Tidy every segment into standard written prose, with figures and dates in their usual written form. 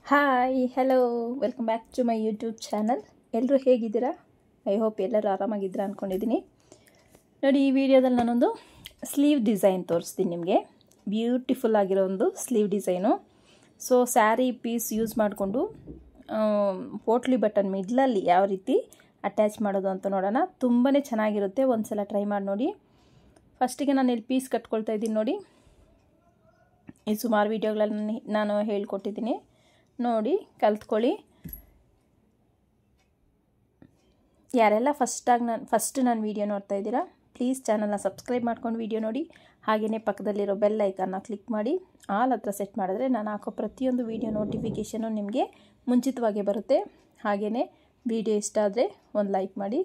Hi hello welcome back to my YouTube channel. ಎಲ್ಲರೂ ಹೇಗಿದ್ದೀರಾ? I hope ಎಲ್ಲರೂ ಆರಾಮಾಗಿದ್ದೀರಾ ಅಂದ್ಕೊಂಡಿದ್ದೀನಿ. ನೋಡಿ, ಈ ವಿಡಿಯೋದಲ್ಲಿ ನಾನೊಂದು ಸ್ಲೀವ್ ಡಿಸೈನ್ ತೋರಿಸ್ತೀನಿ ನಿಮಗೆ. ಬ್ಯೂಟಿಫುಲ್ ಆಗಿರೋ ಒಂದು sleeve design. So sari piece use ಮಾಡಿಕೊಂಡು ಪೋಟ್ಲಿ ಬಟನ್ ಮಿಡ್ಲಲ್ಲಿ ಯಾವ ರೀತಿ ಅಟ್ಯಾಚ್ ಮಾಡೋದು ಅಂತ ನೋಡೋಣ. ತುಂಬಾ ಚೆನ್ನಾಗಿರುತ್ತೆ, ಒಂದು ಸಲ ಟ್ರೈ ಮಾಡಿ ನೋಡಿ. ಫಸ್ಟಿಗೆ ನಾನು ಇಲ್ಲಿ ಪೀಸ್ ಕಟ್ಕೊಳ್ತಾ ಇದ್ದೀನಿ ನೋಡಿ. ಈ ಸುಮಾರು ವೀಡಿಯೋಗಳಲ್ಲಿ ನಾನು ಹೇಳ್ಕೊಟ್ಟಿದ್ದೀನಿ, ನೋಡಿ ಕಲ್ತ್ಕೊಳ್ಳಿ. ಯಾರೆಲ್ಲ ಫಸ್ಟ್ ನಾನು ವೀಡಿಯೋ ನೋಡ್ತಾ ಇದ್ದೀರಾ, ಪ್ಲೀಸ್ ಚಾನಲ್ನ ಸಬ್ಸ್ಕ್ರೈಬ್ ಮಾಡ್ಕೊಂಡು ವೀಡಿಯೋ ನೋಡಿ. ಹಾಗೆಯೇ ಪಕ್ಕದಲ್ಲಿರೋ ಬೆಲ್ ಐಕನ್ನ ಕ್ಲಿಕ್ ಮಾಡಿ ಆಲ್ ಹತ್ರ ಸೆಟ್ ಮಾಡಿದ್ರೆ ನಾನು ಹಾಕೋ ಪ್ರತಿಯೊಂದು ವೀಡಿಯೋ ನೋಟಿಫಿಕೇಷನು ನಿಮಗೆ ಮುಂಚಿತವಾಗಿ ಬರುತ್ತೆ. ಹಾಗೆಯೇ ವೀಡಿಯೋ ಇಷ್ಟ ಆದರೆ ಒಂದು ಲೈಕ್ ಮಾಡಿ.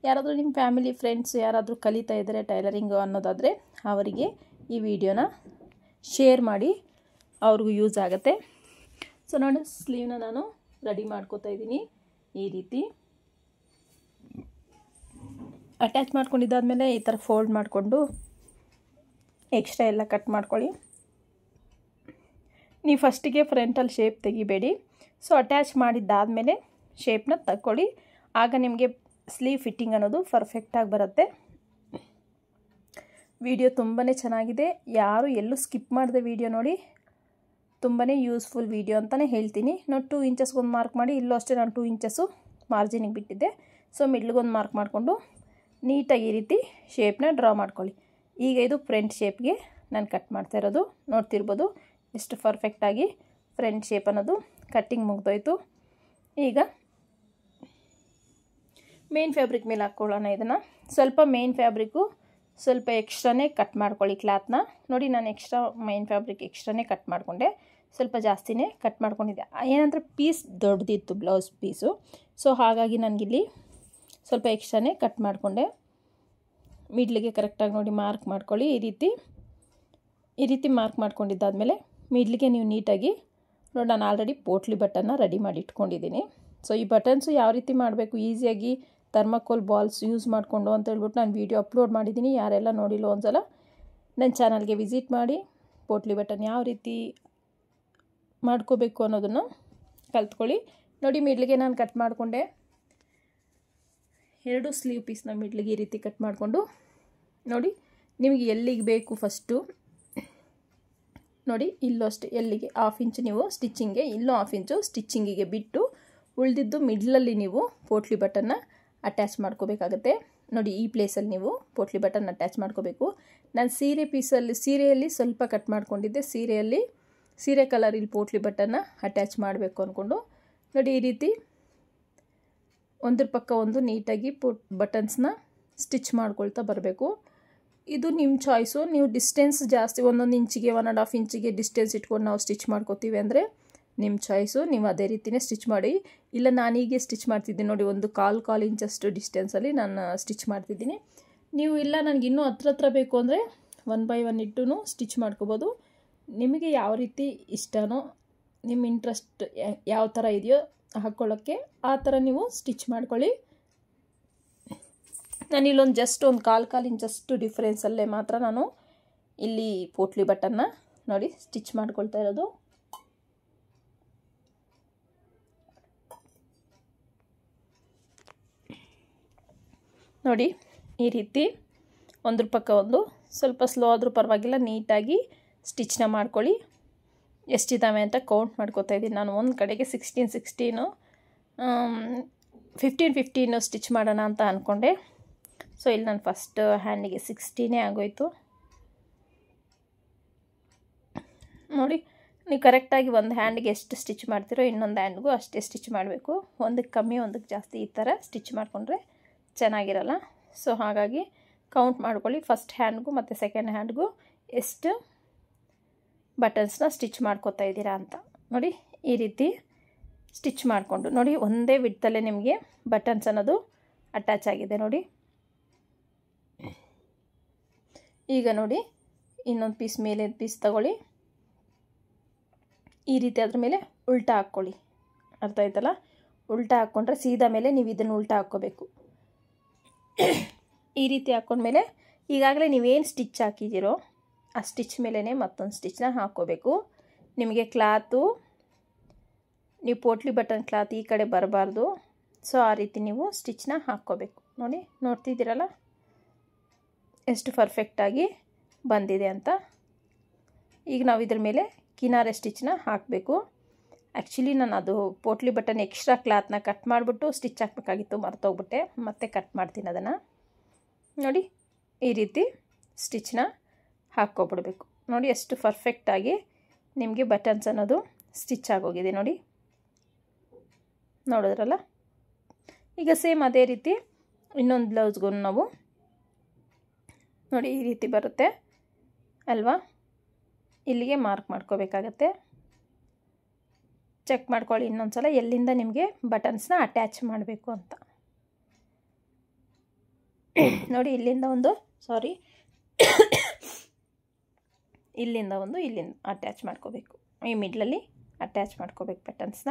ಯಾರಾದರೂ ನಿಮ್ಮ ಫ್ಯಾಮಿಲಿ ಫ್ರೆಂಡ್ಸ್ ಯಾರಾದರೂ ಕಲಿತಾ ಇದ್ದಾರೆ ಟೈಲರಿಂಗು ಅನ್ನೋದಾದರೆ ಅವರಿಗೆ ಈ ವಿಡಿಯೋನ ಶೇರ್ ಮಾಡಿ, ಅವ್ರಿಗೂ ಯೂಸ್ ಆಗುತ್ತೆ. ಸೊ ನೋಡಿ, ಸ್ಲೀವ್ನ ನಾನು ರೆಡಿ ಮಾಡ್ಕೋತಾ ಇದ್ದೀನಿ. ಈ ರೀತಿ ಅಟ್ಯಾಚ್ ಮಾಡ್ಕೊಂಡಿದ್ದಾದಮೇಲೆ ಈ ಥರ ಫೋಲ್ಡ್ ಮಾಡಿಕೊಂಡು ಎಕ್ಸ್ಟ್ರಾ ಎಲ್ಲ ಕಟ್ ಮಾಡ್ಕೊಳ್ಳಿ. ನೀವು ಫಸ್ಟಿಗೆ ಫ್ರಂಟಲ್ಲಿ ಶೇಪ್ ತೆಗಿಬೇಡಿ. ಸೊ ಅಟ್ಯಾಚ್ ಮಾಡಿದ್ದಾದಮೇಲೆ ಶೇಪ್ನ ತಗೊಳ್ಳಿ, ಆಗ ನಿಮಗೆ ಸ್ಲೀವ್ ಫಿಟ್ಟಿಂಗ್ ಅನ್ನೋದು ಪರ್ಫೆಕ್ಟಾಗಿ ಬರುತ್ತೆ. ವಿಡಿಯೋ ತುಂಬಾ ಚೆನ್ನಾಗಿದೆ, ಯಾರು ಎಲ್ಲೂ ಸ್ಕಿಪ್ ಮಾಡಿದೆ ವಿಡಿಯೋ ನೋಡಿ. ತುಂಬಾ ಯೂಸ್ಫುಲ್ ವಿಡಿಯೋ ಅಂತಲೇ ಹೇಳ್ತೀನಿ. ನಾವು 2 ಇಂಚಸ್ಗೊಂದು ಮಾರ್ಕ್ ಮಾಡಿ, ಇಲ್ಲೂ ಅಷ್ಟೇ ನಾನು 2 ಇಂಚಸ್ಸು ಮಾರ್ಜಿನಿಗೆ ಬಿಟ್ಟಿದ್ದೆ. ಸೊ ಮಿಡ್ಲಿಗೊಂದು ಮಾರ್ಕ್ ಮಾಡಿಕೊಂಡು ನೀಟಾಗಿ ಈ ರೀತಿ ಶೇಪ್ನ ಡ್ರಾ ಮಾಡ್ಕೊಳ್ಳಿ. ಈಗ ಇದು ಫ್ರಂಟ್ ಶೇಪ್ಗೆ ನಾನು ಕಟ್ ಮಾಡ್ತಾ ಇರೋದು ನೋಡ್ತಿರ್ಬೋದು, ಎಷ್ಟು ಪರ್ಫೆಕ್ಟಾಗಿ ಫ್ರಂಟ್ ಶೇಪ್ ಅನ್ನೋದು ಕಟ್ಟಿಂಗ್ ಮುಗ್ದೋಯ್ತು. ಈಗ ಮೇನ್ ಫ್ಯಾಬ್ರಿಕ್ ಮೇಲೆ ಹಾಕ್ಕೊಳ್ಳೋಣ. ಇದನ್ನು ಸ್ವಲ್ಪ ಮೇನ್ ಫ್ಯಾಬ್ರಿಕ್ಕು ಸ್ವಲ್ಪ ಎಕ್ಸ್ಟ್ರಾನೇ ಕಟ್ ಮಾಡ್ಕೊಳ್ಳಿ ಕ್ಲಾತ್ನ. ನೋಡಿ, ನಾನು ಮೇನ್ ಫ್ಯಾಬ್ರಿಕ್ ಎಕ್ಸ್ಟ್ರಾನೇ ಕಟ್ ಮಾಡಿಕೊಂಡೆ, ಸ್ವಲ್ಪ ಜಾಸ್ತಿನೇ ಕಟ್ ಮಾಡ್ಕೊಂಡಿದ್ದೆ. ಏನಂದರೆ ಪೀಸ್ ದೊಡ್ಡದಿತ್ತು, ಬ್ಲೌಸ್ ಪೀಸು. ಸೊ ಹಾಗಾಗಿ ನನಗಿಲ್ಲಿ ಸ್ವಲ್ಪ ಎಕ್ಸ್ಟ್ರಾನೇ ಕಟ್ ಮಾಡಿಕೊಂಡೆ. ಮಿಡ್ಲಿಗೆ ಕರೆಕ್ಟಾಗಿ ನೋಡಿ ಮಾರ್ಕ್ ಮಾಡ್ಕೊಳ್ಳಿ. ಈ ರೀತಿ ಮಾರ್ಕ್ ಮಾಡ್ಕೊಂಡಿದ್ದಾದಮೇಲೆ ಮಿಡ್ಲಿಗೆ ನೀವು ನೀಟಾಗಿ ನೋಡಿ, ನಾನು ಆಲ್ರೆಡಿ ಪೋಟ್ಲಿ ಬಟನ್ನ ರೆಡಿ ಮಾಡಿ ಇಟ್ಕೊಂಡಿದ್ದೀನಿ. ಸೊ ಈ ಬಟನ್ಸು ಯಾವ ರೀತಿ ಮಾಡಬೇಕು ಈಸಿಯಾಗಿ ಥರ್ಮಾಕೋಲ್ ಬಾಲ್ಸ್ ಯೂಸ್ ಮಾಡಿಕೊಂಡು ಅಂತ ಹೇಳ್ಬಿಟ್ಟು ನಾನು ವೀಡಿಯೋ ಅಪ್ಲೋಡ್ ಮಾಡಿದ್ದೀನಿ. ಯಾರೆಲ್ಲ ನೋಡಿಲ್ಲ ಒಂದ್ಸಲ ನನ್ನ ಚಾನಲ್ಗೆ ವಿಸಿಟ್ ಮಾಡಿ, ಪೋಟ್ಲಿ ಬಟನ್ ಯಾವ ರೀತಿ ಮಾಡ್ಕೋಬೇಕು ಅನ್ನೋದನ್ನು ಕಲ್ತ್ಕೊಳ್ಳಿ. ನೋಡಿ, ಮಿಡ್ಲಿಗೆ ನಾನು ಕಟ್ ಮಾಡಿಕೊಂಡೆ. 2 ಸ್ಲೀವ್ ಪೀಸ್ನ ಮಿಡ್ಲಿಗೆ ಈ ರೀತಿ ಕಟ್ ಮಾಡಿಕೊಂಡು ನೋಡಿ, ನಿಮಗೆ ಎಲ್ಲಿಗೆ ಬೇಕು ಫಸ್ಟು ನೋಡಿ, ಇಲ್ಲೂ ಅಷ್ಟೇ ಎಲ್ಲಿಗೆ 1/2 ಇಂಚ್ ನೀವು ಸ್ಟಿಚ್ಚಿಂಗ್ಗೆ, ಇಲ್ಲೂ 1/2 ಇಂಚು ಸ್ಟಿಚ್ಚಿಂಗಿಗೆ ಬಿಟ್ಟು ಉಳಿದಿದ್ದು ಮಿಡ್ಲಲ್ಲಿ ನೀವು ಪೋಟ್ಲಿ ಬಟನ್ನ ಅಟ್ಯಾಚ್ ಮಾಡ್ಕೋಬೇಕಾಗತ್ತೆ. ನೋಡಿ, ಈ ಪ್ಲೇಸಲ್ಲಿ ನೀವು ಪೋಟ್ಲಿ ಬಟನ್ ಅಟ್ಯಾಚ್ ಮಾಡ್ಕೋಬೇಕು. ನಾನು ಸೀರೆಯಲ್ಲಿ ಸ್ವಲ್ಪ ಕಟ್ ಮಾಡ್ಕೊಂಡಿದ್ದೆ. ಸೀರೆ ಕಲರಲ್ಲಿ ಪೋಟ್ಲಿ ಬಟನ್ನ ಅಟ್ಯಾಚ್ ಮಾಡಬೇಕು ಅಂದ್ಕೊಂಡು ನೋಡಿ, ಈ ರೀತಿ ಒಂದ್ರ ಪಕ್ಕ ಒಂದು ನೀಟಾಗಿ ಬಟನ್ಸ್ನ ಸ್ಟಿಚ್ ಮಾಡ್ಕೊಳ್ತಾ ಬರಬೇಕು. ಇದು ನಿಮ್ಮ ಚಾಯ್ಸು. ನೀವು ಡಿಸ್ಟೆನ್ಸ್ ಜಾಸ್ತಿ 1 ಇಂಚಿಗೆ 1.5 ಇಂಚಿಗೆ ಡಿಸ್ಟೆನ್ಸ್ ಇಟ್ಕೊಂಡು ನಾವು ಸ್ಟಿಚ್ ಮಾಡ್ಕೋತೀವಿ ಅಂದರೆ ನಿಮ್ಮ ಚಾಯ್ಸು, ನೀವು ಅದೇ ರೀತಿಯೇ ಸ್ಟಿಚ್ ಮಾಡಿ. ಇಲ್ಲ, ನಾನೀಗೆ ಸ್ಟಿಚ್ ಮಾಡ್ತಿದ್ದೀನಿ ನೋಡಿ, ಒಂದು 1/4 ಇಂಚಷ್ಟು ಡಿಸ್ಟೆನ್ಸಲ್ಲಿ ನಾನು ಸ್ಟಿಚ್ ಮಾಡ್ತಿದ್ದೀನಿ. ನೀವು ಇಲ್ಲ ನನಗೆ ಇನ್ನೂ ಹತ್ರ ಬೇಕು ಅಂದರೆ 1 by 1 ಇಟ್ಟು ಸ್ಟಿಚ್ ಮಾಡ್ಕೋಬೋದು. ನಿಮಗೆ ಯಾವ ರೀತಿ ಇಷ್ಟನೋ, ನಿಮ್ಮ ಇಂಟ್ರೆಸ್ಟ್ ಯಾವ ಥರ ಇದೆಯೋ ಹಾಕ್ಕೊಳ್ಳೋಕ್ಕೆ ಆ ಥರ ನೀವು ಸ್ಟಿಚ್ ಮಾಡ್ಕೊಳ್ಳಿ. ನಾನು ಇಲ್ಲೊಂದು ಜಸ್ಟ್ ಒಂದು 1/4 ಇಂಚಷ್ಟು ಡಿಫ್ರೆನ್ಸಲ್ಲೇ ಮಾತ್ರ ನಾನು ಇಲ್ಲಿ ಪೋಟ್ಲಿ ಬಟನ್ನ ನೋಡಿ ಸ್ಟಿಚ್ ಮಾಡ್ಕೊಳ್ತಾ ಇರೋದು. ನೋಡಿ, ಈ ರೀತಿ ಒಂದ್ರ ಪಕ್ಕ ಒಂದು ಸ್ವಲ್ಪ ಸ್ಲೋ ಆದರೂ ಪರವಾಗಿಲ್ಲ, ನೀಟಾಗಿ ಸ್ಟಿಚ್ನ ಮಾಡ್ಕೊಳ್ಳಿ. ಎಷ್ಟಿದ್ದಾವೆ ಅಂತ ಕೌಂಟ್ ಮಾಡ್ಕೋತಾ ಇದ್ದೀನಿ ನಾನು. ಒಂದು ಕಡೆಗೆ 16 15 ಸ್ಟಿಚ್ ಮಾಡೋಣ ಅಂತ ಅಂದ್ಕೊಂಡೆ. ಸೊ ಇಲ್ಲಿ ನಾನು ಫಸ್ಟ್ ಹ್ಯಾಂಡಿಗೆ 16 ಆಗೋಯ್ತು. ನೋಡಿ, ನೀವು ಕರೆಕ್ಟಾಗಿ ಒಂದು ಹ್ಯಾಂಡಿಗೆ ಎಷ್ಟು ಸ್ಟಿಚ್ ಮಾಡ್ತೀರೋ ಇನ್ನೊಂದು ಹ್ಯಾಂಡ್ಗೂ ಅಷ್ಟೇ ಸ್ಟಿಚ್ ಮಾಡಬೇಕು. ಒಂದಕ್ಕೆ ಕಮ್ಮಿ ಒಂದಕ್ಕೆ ಜಾಸ್ತಿ ಈ ಥರ ಸ್ಟಿಚ್ ಮಾಡಿಕೊಂಡ್ರೆ ಚೆನ್ನಾಗಿರಲ್ಲ. ಸೊ ಹಾಗಾಗಿ ಕೌಂಟ್ ಮಾಡ್ಕೊಳ್ಳಿ, ಫಸ್ಟ್ ಹ್ಯಾಂಡ್ಗೂ ಮತ್ತು ಸೆಕೆಂಡ್ ಹ್ಯಾಂಡ್ಗೂ ಎಷ್ಟು ಬಟನ್ಸ್ನ ಸ್ಟಿಚ್ ಮಾಡ್ಕೋತಾ ಇದ್ದೀರಾ ಅಂತ. ನೋಡಿ, ಈ ರೀತಿ ಸ್ಟಿಚ್ ಮಾಡಿಕೊಂಡು ನೋಡಿ, ಒಂದೇ ವಿಡ್ತಲ್ಲೇ ನಿಮಗೆ ಬಟನ್ಸ್ ಅನ್ನೋದು ಅಟ್ಯಾಚ್ ಆಗಿದೆ ನೋಡಿ. ಈಗ ನೋಡಿ, ಇನ್ನೊಂದು ಪೀಸ್ ಮೇಲೆ ಪೀಸ್ ತಗೊಳ್ಳಿ, ಈ ರೀತಿ ಅದ್ರ ಮೇಲೆ ಉಲ್ಟಾ ಹಾಕ್ಕೊಳ್ಳಿ. ಅರ್ಥ ಆಯ್ತಲ್ಲ? ಉಲ್ಟಾ ಹಾಕ್ಕೊಂಡ್ರೆ ಸೀದಾ ಮೇಲೆ ನೀವು ಇದನ್ನು ಉಲ್ಟಾ ಹಾಕ್ಕೋಬೇಕು. ಈ ರೀತಿ ಹಾಕ್ಕೊಂಡ್ಮೇಲೆ ಈಗಾಗಲೇ ನೀವೇನು ಸ್ಟಿಚ್ ಹಾಕಿದ್ದೀರೋ ಆ ಸ್ಟಿಚ್ ಮೇಲೇ ಮತ್ತೊಂದು ಸ್ಟಿಚ್ನ ಹಾಕ್ಕೋಬೇಕು. ನಿಮಗೆ ಕ್ಲಾತು ನೀವು ಪೋಟ್ಲಿ ಬಟನ್ ಕ್ಲಾತ್ ಈ ಕಡೆ ಬರಬಾರ್ದು. ಸೊ ಆ ರೀತಿ ನೀವು ಸ್ಟಿಚ್ನ ಹಾಕ್ಕೋಬೇಕು. ನೋಡಿ, ನೋಡ್ತಿದ್ದೀರಲ್ಲ ಎಷ್ಟು ಪರ್ಫೆಕ್ಟಾಗಿ ಬಂದಿದೆ ಅಂತ. ಈಗ ನಾವು ಇದ್ರ ಮೇಲೆ ಕಿನಾರೆ ಸ್ಟಿಚ್ನ ಹಾಕಬೇಕು. ಆ್ಯಕ್ಚುಲಿ ನಾನು ಅದು ಪೋಟ್ಲಿ ಬಟನ್ ಎಕ್ಸ್ಟ್ರಾ ಕ್ಲಾತ್ನ ಕಟ್ ಮಾಡಿಬಿಟ್ಟು ಸ್ಟಿಚ್ ಹಾಕಬೇಕಾಗಿತ್ತು, ಮರ್ತೋಗ್ಬಿಟ್ಟೆ. ಮತ್ತೆ ಕಟ್ ಮಾಡ್ತೀನಿ ಅದನ್ನು. ನೋಡಿ, ಈ ರೀತಿ ಸ್ಟಿಚ್ನ ಹಾಕ್ಕೊಬಿಡ್ಬೇಕು. ನೋಡಿ ಎಷ್ಟು ಪರ್ಫೆಕ್ಟಾಗಿ ನಿಮಗೆ ಬಟನ್ಸ್ ಅನ್ನೋದು ಸ್ಟಿಚ್ ಆಗೋಗಿದೆ. ನೋಡಿ, ನೋಡಿದ್ರಲ್ಲ. ಈಗ ಸೇಮ್ ಅದೇ ರೀತಿ ಇನ್ನೊಂದು ಬ್ಲೌಸ್ಗೂ ನಾವು ನೋಡಿ ಈ ರೀತಿ ಬರುತ್ತೆ ಅಲ್ವಾ. ಇಲ್ಲಿಗೆ ಮಾರ್ಕ್ ಮಾಡ್ಕೋಬೇಕಾಗತ್ತೆ. ಚೆಕ್ ಮಾಡ್ಕೊಳ್ಳಿ ಇನ್ನೊಂದು ಸಲ ಎಲ್ಲಿಂದ ನಿಮಗೆ ಬಟನ್ಸ್ನ ಅಟ್ಯಾಚ್ ಮಾಡಬೇಕು ಅಂತ. ನೋಡಿ, ಇಲ್ಲಿಂದ ಒಂದು ಇಲ್ಲಿಂದ ಅಟ್ಯಾಚ್ ಮಾಡ್ಕೋಬೇಕು. ಈ ಮಿಡ್ಲಲ್ಲಿ ಅಟ್ಯಾಚ್ ಮಾಡ್ಕೋಬೇಕು ಬಟನ್ಸ್ನ.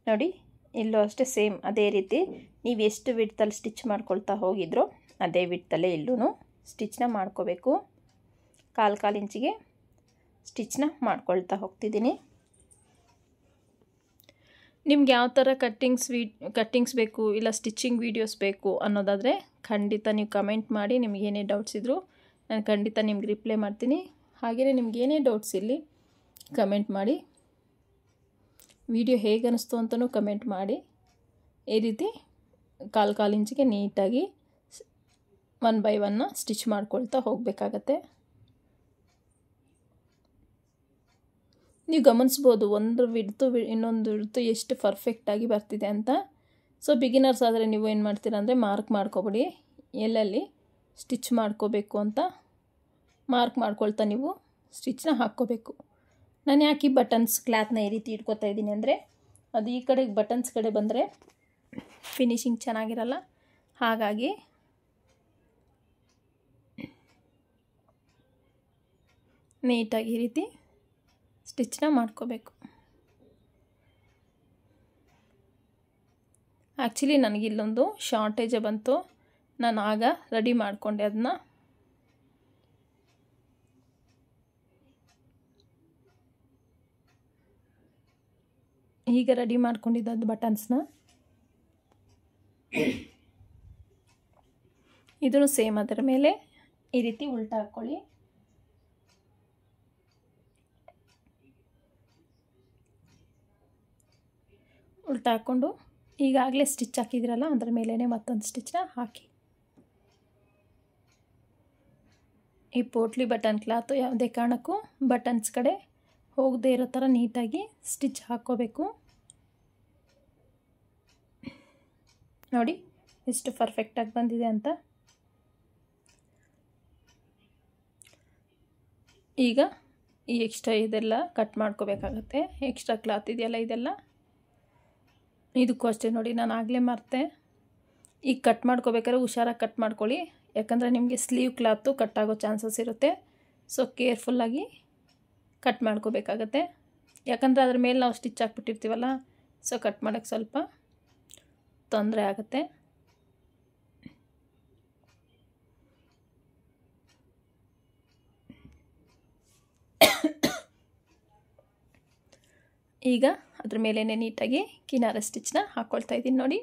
ನೋಡಿ, ಇಲ್ಲೂ ಅಷ್ಟೇ ಸೇಮ್ ಅದೇ ರೀತಿ ನೀವು ಎಷ್ಟು ವಿಡ್ತಲ್ಲಿ ಸ್ಟಿಚ್ ಮಾಡ್ಕೊಳ್ತಾ ಹೋಗಿದ್ರೋ ಅದೇ ವಿಡ್ತಲ್ಲೇ ಇಲ್ಲೂ ಸ್ಟಿಚ್ನ ಮಾಡ್ಕೋಬೇಕು. ಕಾಲು ಇಂಚಿಗೆ ಸ್ಟಿಚ್ನ ಮಾಡ್ಕೊಳ್ತಾ ಹೋಗ್ತಿದ್ದೀನಿ. ನಿಮ್ಗೆ ಯಾವ ಥರ ಕಟ್ಟಿಂಗ್ಸ್ ಬೇಕು ಇಲ್ಲ ಸ್ಟಿಚಿಂಗ್ ವೀಡಿಯೋಸ್ ಬೇಕು ಅನ್ನೋದಾದರೆ ಖಂಡಿತ ನೀವು ಕಮೆಂಟ್ ಮಾಡಿ. ನಿಮ್ಗೆ ಏನೇ ಡೌಟ್ಸ್ ಇದ್ದರೂ ನಾನು ಖಂಡಿತ ನಿಮ್ಗೆ ರಿಪ್ಲೈ ಮಾಡ್ತೀನಿ. ಹಾಗೆಯೇ ನಿಮ್ಗೆ ಏನೇ ಡೌಟ್ಸ್ ಇರಲಿ ಕಮೆಂಟ್ ಮಾಡಿ. ವಿಡಿಯೋ ಹೇಗೆ ಅನ್ನಿಸ್ತು ಅಂತಲೂ ಕಮೆಂಟ್ ಮಾಡಿ. ಈ ರೀತಿ ಕಾಲು ಇಂಚಿಗೆ ನೀಟಾಗಿ 1 by 1 ಸ್ಟಿಚ್ ಮಾಡ್ಕೊಳ್ತಾ ಹೋಗಬೇಕಾಗತ್ತೆ. ನೀವು ಗಮನಿಸ್ಬೋದು ಒಂದು ವಿಡ್ತು ಇನ್ನೊಂದು ವಿಡ್ತು ಎಷ್ಟು ಪರ್ಫೆಕ್ಟಾಗಿ ಬರ್ತಿದೆ ಅಂತ. ಸೊ ಬಿಗಿನರ್ಸ್ ಆದರೆ ನೀವು ಏನು ಮಾಡ್ತೀರಾ ಅಂದರೆ ಮಾರ್ಕ್ ಮಾಡ್ಕೊಬಿಡಿ, ಎಲ್ಲೆಲ್ಲಿ ಸ್ಟಿಚ್ ಮಾಡ್ಕೋಬೇಕು ಅಂತ ಮಾರ್ಕ್ ಮಾಡ್ಕೊಳ್ತಾ ನೀವು ಸ್ಟಿಚ್ನ ಹಾಕ್ಕೋಬೇಕು. ನಾನು ಯಾಕೆ ಬಟನ್ಸ್ ಕ್ಲಾತ್ನ ಈ ರೀತಿ ಇಟ್ಕೋತಾ ಇದ್ದೀನಿ ಅಂದರೆ ಅದು ಈ ಕಡೆ ಬಟನ್ಸ್ ಕಡೆ ಬಂದರೆ ಫಿನಿಶಿಂಗ್ ಚೆನ್ನಾಗಿರಲ್ಲ. ಹಾಗಾಗಿ ನೀಟಾಗಿ ಈ ರೀತಿ ಸ್ಟಿಚ್ನ ಮಾಡ್ಕೋಬೇಕು. ಆ್ಯಕ್ಚುಲಿ ನನಗಿಲ್ಲೊಂದು ಶಾರ್ಟೇಜೇ ಬಂತು. ನಾನು ಆಗ ರೆಡಿ ಮಾಡಿಕೊಂಡೆ ಅದನ್ನ. ಈಗ ರೆಡಿ ಮಾಡ್ಕೊಂಡಿದ್ದು ಬಟನ್ಸ್ನ. ಇದನ್ನು ಸೇಮ್ ಅದರ ಮೇಲೆ ಈ ರೀತಿ ಉಲ್ಟಾ ಹಾಕ್ಕೊಳ್ಳಿ. ಉಲ್ಟಾ ಹಾಕ್ಕೊಂಡು ಈಗಾಗಲೇ ಸ್ಟಿಚ್ ಹಾಕಿದ್ರಲ್ಲ ಅದರ ಮೇಲೇ ಮತ್ತೊಂದು ಸ್ಟಿಚ್ನ ಹಾಕಿ. ಈ ಪೋಟ್ಲಿ ಬಟನ್ ಕ್ಲಾತು ಯಾವುದೇ ಕಾರಣಕ್ಕೂ ಬಟನ್ಸ್ ಕಡೆ ಹೋಗದೇ ಇರೋ ಥರ ನೀಟಾಗಿ ಸ್ಟಿಚ್ ಹಾಕ್ಕೋಬೇಕು. ನೋಡಿ ಎಷ್ಟು ಪರ್ಫೆಕ್ಟಾಗಿ ಬಂದಿದೆ ಅಂತ. ಈಗ ಈ ಎಕ್ಸ್ಟ್ರಾ ಇದೆಲ್ಲ ಕಟ್ ಮಾಡ್ಕೋಬೇಕಾಗತ್ತೆ. ಎಕ್ಸ್ಟ್ರಾ ಕ್ಲಾತ್ ಇದೆಯಲ್ಲ ಇದೆಲ್ಲ ಇದಕ್ಕೂ ಅಷ್ಟೇ. ನೋಡಿ, ನಾನು ಆಗಲೇ ಮರ್ತೆ. ಈಗ ಕಟ್ ಮಾಡ್ಕೋಬೇಕಾದ್ರೆ ಹುಷಾರಾಗಿ ಕಟ್ ಮಾಡ್ಕೊಳ್ಳಿ, ಯಾಕಂದರೆ ನಿಮಗೆ ಸ್ಲೀವ್ ಕ್ಲಾತು ಕಟ್ಟಾಗೋ ಚಾನ್ಸಸ್ ಇರುತ್ತೆ. ಸೊ ಕೇರ್ಫುಲ್ಲಾಗಿ ಕಟ್ ಮಾಡ್ಕೋಬೇಕಾಗತ್ತೆ. ಯಾಕಂದರೆ ಅದ್ರ ಮೇಲೆ ನಾವು ಸ್ಟಿಚ್ ಹಾಕ್ಬಿಟ್ಟಿರ್ತೀವಲ್ಲ, ಸೊ ಕಟ್ ಮಾಡೋಕ್ಕೆ ಸ್ವಲ್ಪ ತೊಂದರೆ ಆಗುತ್ತೆ. ಈಗ ಅದ್ರ ಮೇಲೇ ನೀಟಾಗಿ ಕಿನಾರ ಸ್ಟಿಚ್ನ ಹಾಕ್ಕೊಳ್ತಾ ಇದ್ದೀನಿ. ನೋಡಿ,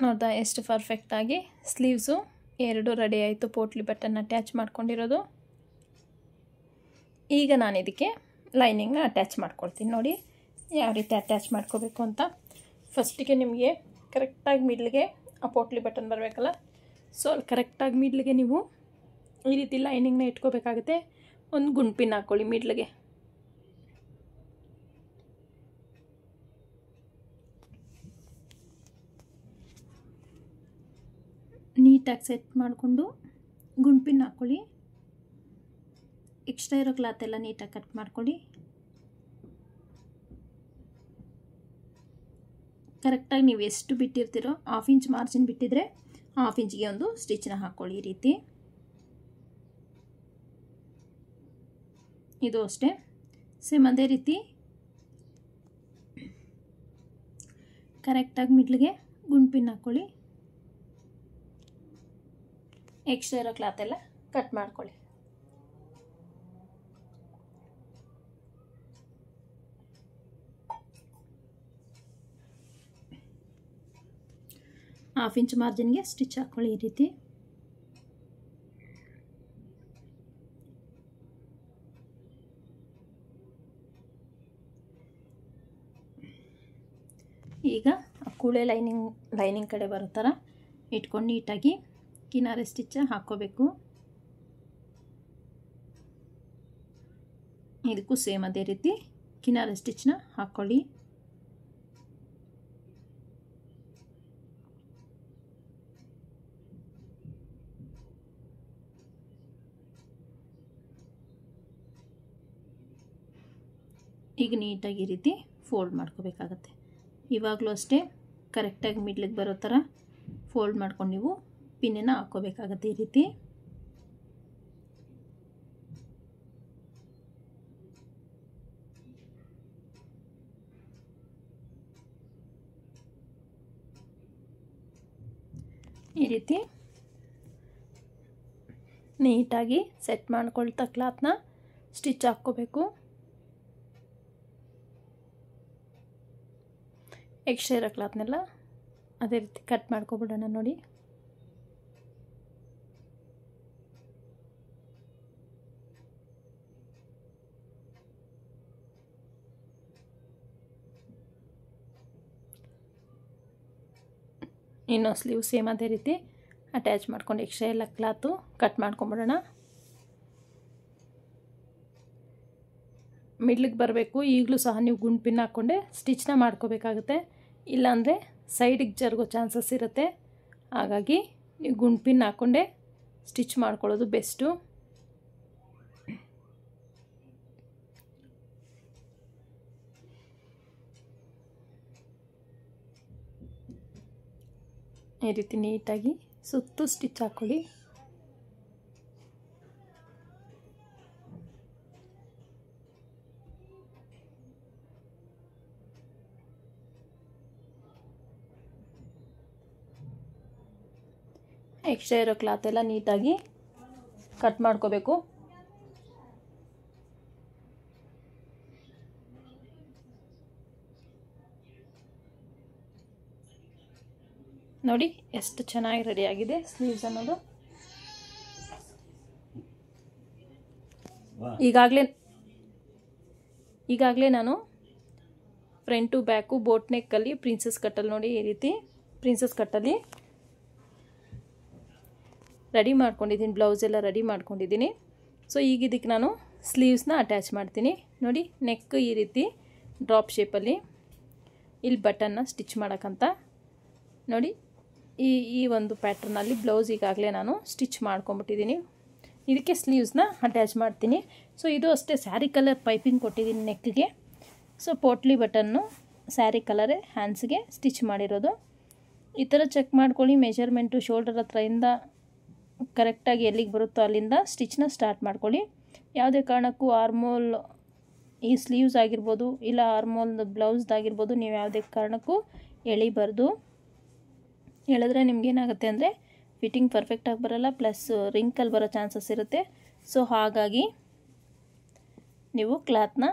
ನೋಡ್ದಾ ಎಷ್ಟು ಪರ್ಫೆಕ್ಟಾಗಿ ಸ್ಲೀವ್ಸು 2 ರೆಡಿ ಆಯಿತು. ಪೋಟ್ಲಿ ಬಟನ್ ಅಟ್ಯಾಚ್ ಮಾಡ್ಕೊಂಡಿರೋದು. ಈಗ ನಾನು ಇದಕ್ಕೆ ಲೈನಿಂಗ್ನ ಅಟ್ಯಾಚ್ ಮಾಡ್ಕೊಳ್ತೀನಿ. ನೋಡಿ ಯಾವ ರೀತಿ ಅಟ್ಯಾಚ್ ಮಾಡ್ಕೋಬೇಕು ಅಂತ. ಫಸ್ಟಿಗೆ ನಿಮಗೆ ಕರೆಕ್ಟಾಗಿ ಮಿಡ್ಲ್ಗೆ ಆ ಪೋಟ್ಲಿ ಬಟನ್ ಬರಬೇಕಲ್ಲ, ಸೊ ಅಲ್ಲಿ ಕರೆಕ್ಟಾಗಿ ಮಿಡ್ಲ್ಗೆ ನೀವು ಈ ರೀತಿ ಲೈನಿಂಗ್ನ ಇಟ್ಕೋಬೇಕಾಗುತ್ತೆ. ಒಂದು ಗುಂಡ್ಪಿನ್ ಹಾಕ್ಕೊಳ್ಳಿ ಮಿಡ್ಲ್ಗೆ. ನೀಟಾಗಿ ಸೆಟ್ ಮಾಡಿಕೊಂಡು ಗುಂಡ್ಪಿನ್ ಹಾಕ್ಕೊಳ್ಳಿ. ಎಕ್ಸ್ಟ್ರಾ ಇರೋ ಕ್ಲಾತ್ ಎಲ್ಲ ನೀಟಾಗಿ ಕಟ್ ಮಾಡ್ಕೊಳ್ಳಿ. ಕರೆಕ್ಟಾಗಿ ನೀವು ಎಷ್ಟು ಬಿಟ್ಟಿರ್ತೀರೋ 1/2 ಇಂಚ್ ಮಾರ್ಜಿನ್ ಬಿಟ್ಟಿದ್ರೆ 1/2 ಇಂಚ್ಗೆ ಒಂದು ಸ್ಟಿಚ್ನ ಹಾಕ್ಕೊಳ್ಳಿ. ಈ ರೀತಿ ಇದು ಅಷ್ಟೇ ಸೇಮ್ ಅದೇ ರೀತಿ ಕರೆಕ್ಟಾಗಿ ಮಿಡ್ಲ್ಗೆ ಗುಂಡ್ಪಿನ್ ಹಾಕ್ಕೊಳ್ಳಿ. ಎಕ್ಸ್ಟ್ರಾ ಇರೋ ಕ್ಲಾತ್ ಎಲ್ಲ ಕಟ್ ಮಾಡ್ಕೊಳ್ಳಿ. ಹಾಫ್ ಇಂಚ್ ಮಾರ್ಜಿನ್ಗೆ ಸ್ಟಿಚ್ ಹಾಕ್ಕೊಳ್ಳಿ ಈ ರೀತಿ. ಈಗ ಕೂಳೆ ಲೈನಿಂಗ್ ಕಡೆ ಬರೋ ಥರ ಇಟ್ಕೊಂಡು ನೀಟಾಗಿ ಕಿನಾರೆ ಸ್ಟಿಚ್ ಹಾಕ್ಕೋಬೇಕು. ಇದಕ್ಕೂ ಸೇಮ್ ಅದೇ ರೀತಿ ಕಿನಾರೆ ಸ್ಟಿಚ್ನ ಹಾಕ್ಕೊಳ್ಳಿ. ಈಗ ನೀಟಾಗಿ ಈ ರೀತಿ ಫೋಲ್ಡ್ ಮಾಡ್ಕೋಬೇಕಾಗತ್ತೆ. ಇವಾಗಲೂ ಅಷ್ಟೇ ಕರೆಕ್ಟಾಗಿ ಮಿಡ್ಲಿಗೆ ಬರೋ ಥರ ಫೋಲ್ಡ್ ಮಾಡ್ಕೊಂಡು ನೀವು ಪಿನ್ನನ್ನು ಹಾಕ್ಕೋಬೇಕಾಗತ್ತೆ ಈ ರೀತಿ. ಈ ರೀತಿ ನೀಟಾಗಿ ಸೆಟ್ ಮಾಡ್ಕೊಳ್ತಾ ಕ್ಲಾತ್ನ ಸ್ಟಿಚ್ ಹಾಕ್ಕೋಬೇಕು. ಎಕ್ಸ್ಟ್ರಾ ಇರೋ ಕ್ಲಾತ್ನೆಲ್ಲ ಅದೇ ರೀತಿ ಕಟ್ ಮಾಡ್ಕೊಬಿಡೋಣ. ನೋಡಿ, ಇನ್ನೂ ಸ್ಲೀವ್ ಸೇಮ್ ಅದೇ ರೀತಿ ಅಟ್ಯಾಚ್ ಮಾಡ್ಕೊಂಡು ಎಕ್ಸ್ಟ್ರಾ ಎಲ್ಲ ಕ್ಲಾತು ಕಟ್ ಮಾಡ್ಕೊಂಬಿಡೋಣ. ಮಿಡ್ಲಿಗೆ ಬರಬೇಕು. ಈಗಲೂ ಸಹ ನೀವು ಗುಂಡು ಪಿನ್ ಹಾಕ್ಕೊಂಡೆ ಸ್ಟಿಚ್ನ ಮಾಡ್ಕೋಬೇಕಾಗುತ್ತೆ, ಇಲ್ಲಾಂದರೆ ಸೈಡಿಗೆ ಜರುಗೋ ಚಾನ್ಸಸ್ ಇರುತ್ತೆ. ಹಾಗಾಗಿ ನೀವು ಗುಂಡು ಪಿನ್ ಹಾಕ್ಕೊಂಡೆ ಸ್ಟಿಚ್ ಮಾಡ್ಕೊಳ್ಳೋದು ಬೆಸ್ಟು. ಈ ರೀತಿ ನೀಟಾಗಿ ಸುತ್ತು ಸ್ಟಿಚ್ ಹಾಕ್ಕೊಳ್ಳಿ. ಎಕ್ಸ್ಟ್ರಾ ಇರೋ ಕ್ಲಾತ್ ಎಲ್ಲ ನೀಟಾಗಿ ಕಟ್ ಮಾಡ್ಕೋಬೇಕು. ನೋಡಿ ಎಷ್ಟು ಚೆನ್ನಾಗಿ ರೆಡಿಯಾಗಿದೆ ಸ್ಲೀವ್ಸ್ ಅನ್ನೋದು. ಈಗಾಗಲೇ ನಾನು ಫ್ರಂಟು ಬ್ಯಾಕು ಬೋಟ್ ನೆಕ್ಕಲ್ಲಿ ಪ್ರಿನ್ಸಸ್ ಕಟ್ಟಲ್ಲಿ ನೋಡಿ ಈ ರೀತಿ ಪ್ರಿನ್ಸಸ್ ಕಟ್ಟಲ್ಲಿ ರೆಡಿ ಮಾಡ್ಕೊಂಡಿದ್ದೀನಿ. ಬ್ಲೌಸ್ ಎಲ್ಲ ರೆಡಿ ಮಾಡ್ಕೊಂಡಿದ್ದೀನಿ. ಸೊ ಈಗ ಇದಕ್ಕೆ ನಾನು ಸ್ಲೀವ್ಸ್ನ ಅಟ್ಯಾಚ್ ಮಾಡ್ತೀನಿ. ನೋಡಿ, ನೆಕ್ ಈ ರೀತಿ ಡ್ರಾಪ್ ಶೇಪಲ್ಲಿ ಇಲ್ಲಿ ಬಟನ್ನ ಸ್ಟಿಚ್ ಮಾಡೋಕ್ಕಂತ ನೋಡಿ ಈ ಒಂದು ಪ್ಯಾಟ್ರನಲ್ಲಿ ಬ್ಲೌಸ್ ಈಗಾಗಲೇ ನಾನು ಸ್ಟಿಚ್ ಮಾಡ್ಕೊಂಬಿಟ್ಟಿದ್ದೀನಿ. ಇದಕ್ಕೆ ಸ್ಲೀವ್ಸ್ನ ಅಟ್ಯಾಚ್ ಮಾಡ್ತೀನಿ. ಸೊ ಇದು ಅಷ್ಟೇ ಸ್ಯಾರಿ ಕಲರ್ ಪೈಪಿಂಗ್ ಕೊಟ್ಟಿದ್ದೀನಿ ನೆಕ್ಗೆ. ಸೊ ಪೋಟ್ಲಿ ಬಟನ್ನು ಸ್ಯಾರಿ ಕಲರೇ ಹ್ಯಾಂಡ್ಸ್ಗೆ ಸ್ಟಿಚ್ ಮಾಡಿರೋದು. ಈ ಥರ ಚೆಕ್ ಮಾಡ್ಕೊಳ್ಳಿ. ಮೆಜರ್ಮೆಂಟು ಶೋಲ್ಡರ್ ಹತ್ರದಿಂದ ಕರೆಕ್ಟಾಗಿ ಎಲ್ಲಿಗೆ ಬರುತ್ತೋ ಅಲ್ಲಿಂದ ಸ್ಟಿಚ್ನ ಸ್ಟಾರ್ಟ್ ಮಾಡ್ಕೊಳ್ಳಿ. ಯಾವುದೇ ಕಾರಣಕ್ಕೂ ಆರ್ಮೋಲ್ ಈ ಸ್ಲೀವ್ಸ್ ಆಗಿರ್ಬೋದು ಇಲ್ಲ ಆರ್ಮೋಲ್ ಬ್ಲೌಸ್ದಾಗಿರ್ಬೋದು ನೀವು ಯಾವುದೇ ಕಾರಣಕ್ಕೂ ಎಳಿಬಾರ್ದು. ಎಳೆದ್ರೆ ನಿಮ್ಗೇನಾಗುತ್ತೆ ಅಂದರೆ ಫಿಟ್ಟಿಂಗ್ ಪರ್ಫೆಕ್ಟಾಗಿ ಬರೋಲ್ಲ, ಪ್ಲಸ್ ರಿಂಕಲ್ ಬರೋ ಚಾನ್ಸಸ್ ಇರುತ್ತೆ. ಸೊ ಹಾಗಾಗಿ ನೀವು ಕ್ಲಾತ್ನ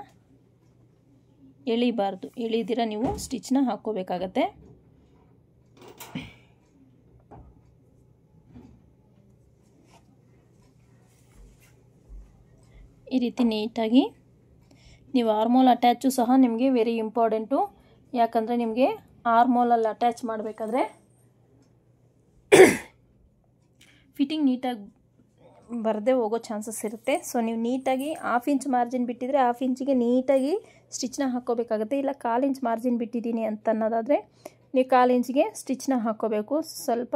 ಎಳಿಬಾರ್ದು. ಎಳಿದಿರ ನೀವು ಸ್ಟಿಚ್ನ ಹಾಕ್ಕೋಬೇಕಾಗತ್ತೆ. ಈ ರೀತಿ ನೀಟಾಗಿ ನೀವು ಆರ್ಮೋಲ್ ಅಟ್ಯಾಚು ಸಹ ನಿಮಗೆ ವೆರಿ ಇಂಪಾರ್ಟೆಂಟು. ಯಾಕಂದರೆ ನಿಮಗೆ ಆರ್ಮೋಲಲ್ಲಿ ಅಟ್ಯಾಚ್ ಮಾಡಬೇಕಾದ್ರೆ ಫಿಟ್ಟಿಂಗ್ ನೀಟಾಗಿ ಬರದೇ ಹೋಗೋ ಚಾನ್ಸಸ್ ಇರುತ್ತೆ. ಸೊ ನೀವು ನೀಟಾಗಿ 1/2 ಇಂಚ್ ಮಾರ್ಜಿನ್ ಬಿಟ್ಟಿದ್ರೆ 1/2 ಇಂಚಿಗೆ ನೀಟಾಗಿ ಸ್ಟಿಚ್ನ ಹಾಕ್ಕೋಬೇಕಾಗುತ್ತೆ. ಇಲ್ಲ 1/4 ಇಂಚ್ ಮಾರ್ಜಿನ್ ಬಿಟ್ಟಿದ್ದೀನಿ ಅಂತ ಅನ್ನೋದಾದರೆ ನೀವು 1/4 ಇಂಚಿಗೆ ಸ್ಟಿಚ್ನ ಹಾಕ್ಕೋಬೇಕು. ಸ್ವಲ್ಪ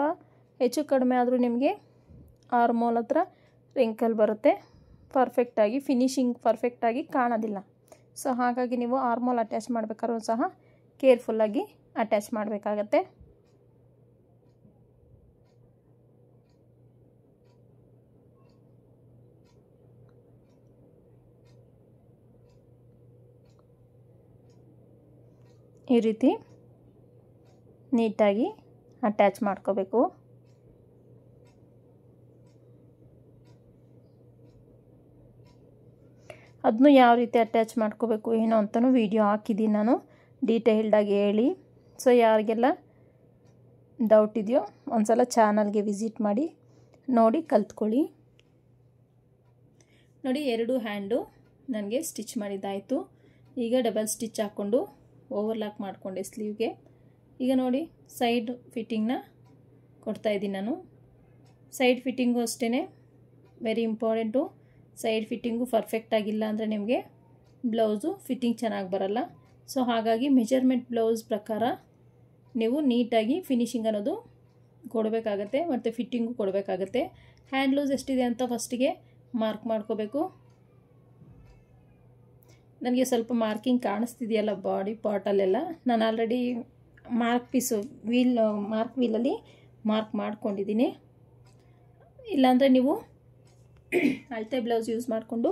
ಹೆಚ್ಚು ಕಡಿಮೆ ಆದರೂ ನಿಮಗೆ ಆರ್ಮೋಲ್ ಹತ್ರ ರಿಂಕಲ್ ಬರುತ್ತೆ, ಪರ್ಫೆಕ್ಟಾಗಿ ಫಿನಿಶಿಂಗ್ ಪರ್ಫೆಕ್ಟಾಗಿ ಕಾಣೋದಿಲ್ಲ. ಸೊ ಹಾಗಾಗಿ ನೀವು ಆರ್ಮೋಲ್ ಅಟ್ಯಾಚ್ ಮಾಡಬೇಕಾದ್ರೂ ಸಹ ಕೇರ್ಫುಲ್ಲಾಗಿ ಅಟ್ಯಾಚ್ ಮಾಡಬೇಕಾಗತ್ತೆ. ಈ ರೀತಿ ನೀಟಾಗಿ ಅಟ್ಯಾಚ್ ಮಾಡ್ಕೋಬೇಕು. ಅದನ್ನು ಯಾವ ರೀತಿ ಅಟ್ಯಾಚ್ ಮಾಡ್ಕೋಬೇಕು ಏನೋ ಅಂತಲೂ ವಿಡಿಯೋ ಹಾಕಿದ್ದೀನಿ ನಾನು ಡೀಟೇಲ್ಡಾಗಿ ಹೇಳಿ. ಸೊ ಯಾರಿಗೆಲ್ಲ ಡೌಟ್ ಇದೆಯೋ ಒಂದು ಸಲ ಚಾನಲ್ಗೆ ವಿಸಿಟ್ ಮಾಡಿ ನೋಡಿ ಕಲ್ತ್ಕೊಳ್ಳಿ. ನೋಡಿ 2 ಹ್ಯಾಂಡು ನನಗೆ ಸ್ಟಿಚ್ ಮಾಡಿದ್ದಾಯಿತು. ಈಗ ಡಬಲ್ ಸ್ಟಿಚ್ ಹಾಕ್ಕೊಂಡು ಓವರ್ಲಾಕ್ ಮಾಡಿಕೊಂಡೆ ಸ್ಲೀವ್ಗೆ. ಈಗ ನೋಡಿ ಸೈಡ್ ಫಿಟ್ಟಿಂಗ್ನ ಕೊಡ್ತಾಯಿದ್ದೀನಿ ನಾನು. ಸೈಡ್ ಫಿಟ್ಟಿಂಗು ಅಷ್ಟೇ ವೆರಿ ಇಂಪಾರ್ಟೆಂಟು. ಸೈಡ್ ಫಿಟ್ಟಿಂಗು ಪರ್ಫೆಕ್ಟಾಗಿಲ್ಲ ಅಂದರೆ ನಿಮಗೆ ಬ್ಲೌಸು ಫಿಟ್ಟಿಂಗ್ ಚೆನ್ನಾಗಿ ಬರಲ್ಲ. ಸೊ ಹಾಗಾಗಿ ಮೆಜರ್ಮೆಂಟ್ ಬ್ಲೌಸ್ ಪ್ರಕಾರ ನೀವು ನೀಟಾಗಿ ಫಿನಿಶಿಂಗ್ ಅನ್ನೋದು ಕೊಡಬೇಕಾಗತ್ತೆ ಮತ್ತು ಫಿಟ್ಟಿಂಗು ಕೊಡಬೇಕಾಗತ್ತೆ. ಹ್ಯಾಂಡ್ ಲೂಸ್ ಎಷ್ಟಿದೆ ಅಂತ ಫಸ್ಟಿಗೆ ಮಾರ್ಕ್ ಮಾಡ್ಕೋಬೇಕು. ನನಗೆ ಸ್ವಲ್ಪ ಮಾರ್ಕಿಂಗ್ ಕಾಣಿಸ್ತಿದೆಯಲ್ಲ ಬಾಡಿ ಪಾರ್ಟಲ್ಲೆಲ್ಲ, ನಾನು ಆಲ್ರೆಡಿ ಮಾರ್ಕ್ ವೀಲಲ್ಲಿ ಮಾರ್ಕ್ ಮಾಡ್ಕೊಂಡಿದ್ದೀನಿ. ಇಲ್ಲಾಂದರೆ ನೀವು ಅಳತೆ ಬ್ಲೌಸ್ ಯೂಸ್ ಮಾಡಿಕೊಂಡು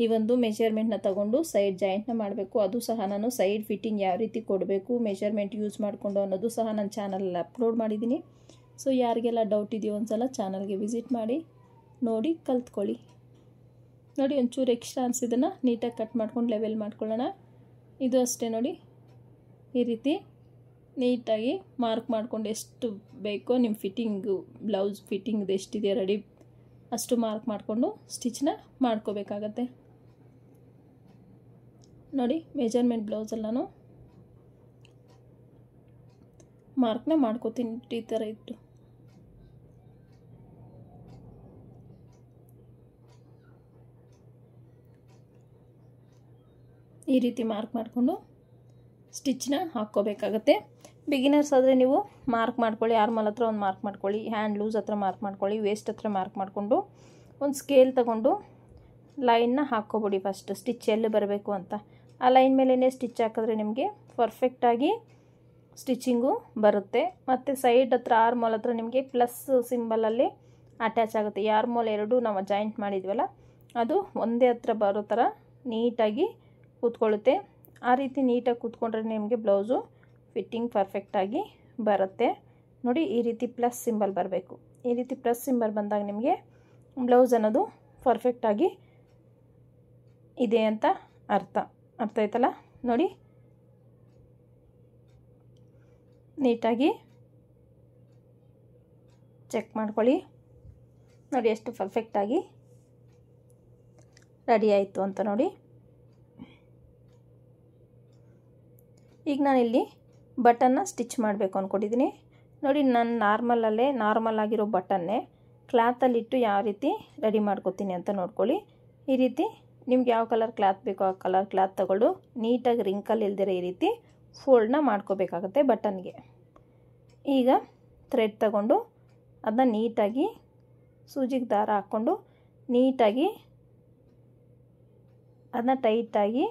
ಈ ಒಂದು ಮೆಜರ್ಮೆಂಟ್ನ ತಗೊಂಡು ಸೈಡ್ ಜಾಯಿಂಟ್ನ ಮಾಡಬೇಕು. ಅದು ಸಹ ನಾನು ಸೈಡ್ ಫಿಟ್ಟಿಂಗ್ ಯಾವ ರೀತಿ ಕೊಡಬೇಕು ಮೆಜರ್ಮೆಂಟ್ ಯೂಸ್ ಮಾಡಿಕೊಂಡು ಅನ್ನೋದು ಸಹ ನನ್ನ ಚಾನಲಲ್ಲಿ ಅಪ್ಲೋಡ್ ಮಾಡಿದ್ದೀನಿ. ಸೊ ಯಾರಿಗೆಲ್ಲ ಡೌಟ್ ಇದೆಯೋ ಒಂದು ಸಲ ಚಾನಲ್ಗೆ ವಿಸಿಟ್ ಮಾಡಿ ನೋಡಿ ಕಲ್ತ್ಕೊಳ್ಳಿ. ನೋಡಿ ಒಂಚೂರು ಎಕ್ಸ್ಟ್ರಾ ಅನಿಸಿದ್ದನ್ನು ನೀಟಾಗಿ ಕಟ್ ಮಾಡ್ಕೊಂಡು ಲೆವೆಲ್ ಮಾಡ್ಕೊಳ್ಳೋಣ. ಇದು ಅಷ್ಟೇ ನೋಡಿ ಈ ರೀತಿ ನೀಟಾಗಿ ಮಾರ್ಕ್ ಮಾಡ್ಕೊಂಡು ಎಷ್ಟು ಬೇಕೋ ನಿಮ್ಮ ಫಿಟ್ಟಿಂಗು ಬ್ಲೌಸ್ ಫಿಟ್ಟಿಂಗ್ದು ಎಷ್ಟಿದೆ ರೆಡಿ ಅಷ್ಟು ಮಾರ್ಕ್ ಮಾಡಿಕೊಂಡು ಸ್ಟಿಚ್ನ ಮಾಡ್ಕೋಬೇಕಾಗತ್ತೆ. ನೋಡಿ ಮೆಜರ್ಮೆಂಟ್ ಬ್ಲೌಸಲ್ಲಿ ನಾನು ಮಾರ್ಕ್ನ ಮಾಡ್ಕೋತೀನಿ ಈ ಥರ ಇಟ್ಟು. ಈ ರೀತಿ ಮಾರ್ಕ್ ಮಾಡಿಕೊಂಡು ಸ್ಟಿಚ್ನ ಹಾಕ್ಕೋಬೇಕಾಗತ್ತೆ. ಬಿಗಿನರ್ಸ್ ಆದರೆ ನೀವು ಮಾರ್ಕ್ ಮಾಡ್ಕೊಳ್ಳಿ, ಆರ್ಮಲ್ ಹತ್ರ ಒಂದು ಮಾರ್ಕ್ ಮಾಡ್ಕೊಳ್ಳಿ, ಹ್ಯಾಂಡ್ ಲೂಸ್ ಹತ್ರ ಮಾರ್ಕ್ ಮಾಡ್ಕೊಳ್ಳಿ, ವೇಸ್ಟ್ ಹತ್ರ ಮಾರ್ಕ್ ಮಾಡಿಕೊಂಡು ಒಂದು ಸ್ಕೇಲ್ ತಗೊಂಡು ಲೈನ್ನ ಹಾಕ್ಕೊಬಿಡಿ. ಫಸ್ಟ್ ಸ್ಟಿಚ್ ಎಲ್ಲಿ ಬರಬೇಕು ಅಂತ ಆ ಲೈನ್ ಮೇಲೇ ಸ್ಟಿಚ್ ಹಾಕಿದ್ರೆ ನಿಮಗೆ ಪರ್ಫೆಕ್ಟಾಗಿ ಸ್ಟಿಚಿಂಗು ಬರುತ್ತೆ. ಮತ್ತು ಸೈಡ್ ಹತ್ರ ಆರ್ಮೋಲ್ ಹತ್ರ ನಿಮಗೆ ಪ್ಲಸ್ ಸಿಂಬಲಲ್ಲಿ ಅಟ್ಯಾಚ್ ಆಗುತ್ತೆ. ಈ ಆರ್ಮೋಲ್ ಎರಡು ನಾವು ಜಾಯಿಂಟ್ ಮಾಡಿದ್ವಲ್ಲ ಅದು ಒಂದೇ ಹತ್ರ ಬರೋ ಥರ ನೀಟಾಗಿ ಕೂತ್ಕೊಳ್ಳುತ್ತೆ. ಆ ರೀತಿ ನೀಟಾಗಿ ಕೂತ್ಕೊಂಡ್ರೆ ನಿಮಗೆ ಬ್ಲೌಸು ಫಿಟ್ಟಿಂಗ್ ಪರ್ಫೆಕ್ಟಾಗಿ ಬರುತ್ತೆ. ನೋಡಿ ಈ ರೀತಿ ಪ್ಲಸ್ ಸಿಂಬಲ್ ಬರಬೇಕು. ಈ ರೀತಿ ಪ್ಲಸ್ ಸಿಂಬಲ್ ಬಂದಾಗ ನಿಮಗೆ ಬ್ಲೌಸ್ ಅನ್ನೋದು ಪರ್ಫೆಕ್ಟಾಗಿ ಇದೆ ಅಂತ ಅರ್ಥ ಆಯ್ತಲ್ಲ. ನೋಡಿ ನೀಟಾಗಿ ಚೆಕ್ ಮಾಡ್ಕೊಳ್ಳಿ. ನೋಡಿ ಎಷ್ಟು ಪರ್ಫೆಕ್ಟಾಗಿ ರೆಡಿ ಆಯಿತು ಅಂತ ನೋಡಿ. ಈಗ ನಾನಿಲ್ಲಿ ಬಟನ್ನ ಸ್ಟಿಚ್ ಮಾಡಬೇಕು ಅಂದ್ಕೊಂಡಿದ್ದೀನಿ. ನೋಡಿ ನಾನು ನಾರ್ಮಲ್ ಆಗಿರೋ ಬಟನ್ನೇ ಕ್ಲಾತಲ್ಲಿಟ್ಟು ಯಾವ ರೀತಿ ರೆಡಿ ಮಾಡ್ಕೊತೀನಿ ಅಂತ ನೋಡ್ಕೊಳ್ಳಿ. ಈ ರೀತಿ ನಿಮ್ಗೆ ಯಾವ ಕಲರ್ ಕ್ಲಾತ್ ಬೇಕೋ ಆ ಕಲರ್ ಕ್ಲಾತ್ ತಗೊಳ್ಳು ನೀಟಾಗಿ ರಿಂಕಲ್ ಇಲ್ದಿರೋ ಈ ರೀತಿ ಫೋಲ್ಡ್ನ ಮಾಡ್ಕೋಬೇಕಾಗತ್ತೆ ಬಟನ್ಗೆ. ಈಗ ಥ್ರೆಡ್ ತಗೊಂಡು ಅದನ್ನ ನೀಟಾಗಿ ಸೂಜಿಗೆ ದಾರ ಹಾಕ್ಕೊಂಡು ನೀಟಾಗಿ ಅದನ್ನ ಟೈಟಾಗಿ